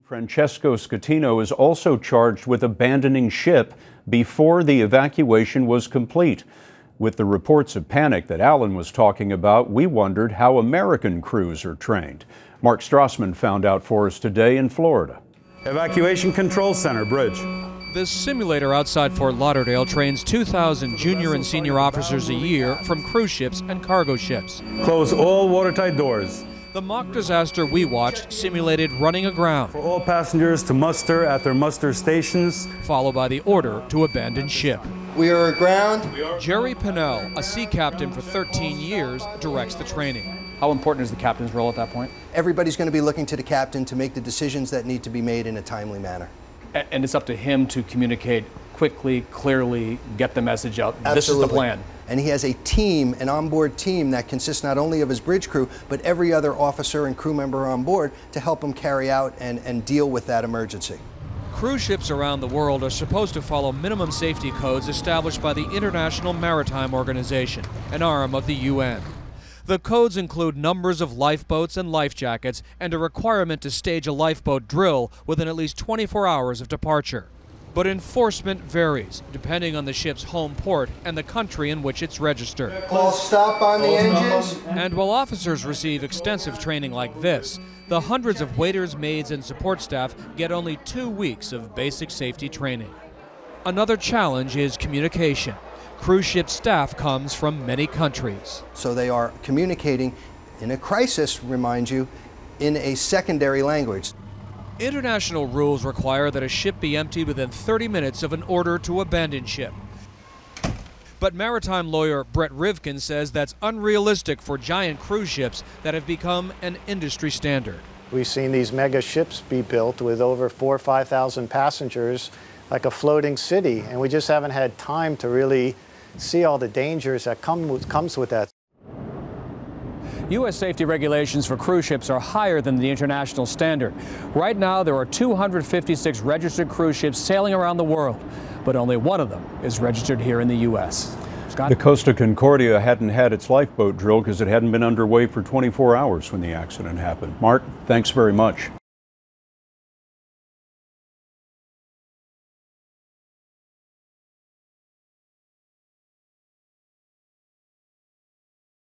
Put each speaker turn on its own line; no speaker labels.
Francesco Scatino is also charged with abandoning ship before the evacuation was complete. With the reports of panic that Alan was talking about, we wondered how American crews are trained. Mark Strassmann found out for us today in Florida.
Evacuation Control Center, bridge.
This simulator outside Fort Lauderdale trains 2,000 junior and senior officers a year from cruise ships and cargo ships.
Close all watertight doors.
The mock disaster we watched simulated running aground,
For all passengers to muster at their muster stations.
followed by the order to abandon ship.
We are aground.
Jerry Pinnell, a sea captain for 13 years, directs the training.
How important is the captain's role at that point?
Everybody's going to be looking to the captain to make the decisions that need to be made in a timely manner.
And it's up to him to communicate quickly, clearly, get the message out.
Absolutely.
This is the plan.
And he has a team, an onboard team that consists not only of his bridge crew, but every other officer and crew member on board to help him carry out and deal with that emergency.
Cruise ships around the world are supposed to follow minimum safety codes established by the International Maritime Organization, an arm of the UN. The codes include numbers of lifeboats and life jackets and a requirement to stage a lifeboat drill within at least 24 hours of departure. But enforcement varies, depending on the ship's home port and the country in which it's registered.
Full stop on the engines.
And while officers receive extensive training like this, the hundreds of waiters, maids, and support staff get only 2 weeks of basic safety training. Another challenge is communication. Cruise ship staff comes from many countries.
So they are communicating in a crisis, remind you, in a secondary language.
International rules require that a ship be emptied within 30 minutes of an order to abandon ship. But maritime lawyer Brett Rivkin says that's unrealistic for giant cruise ships that have become an industry standard.
We've seen these mega ships be built with over 4,000 or 5,000 passengers, like a floating city, and we just haven't had time to really see all the dangers that comes with that.
U.S. safety regulations for cruise ships are higher than the international standard. Right now, there are 256 registered cruise ships sailing around the world, but only one of them is registered here in the U.S. Scott?
The Costa Concordia hadn't had its lifeboat drilled because it hadn't been underway for 24 hours when the accident happened. Mark, thanks very much.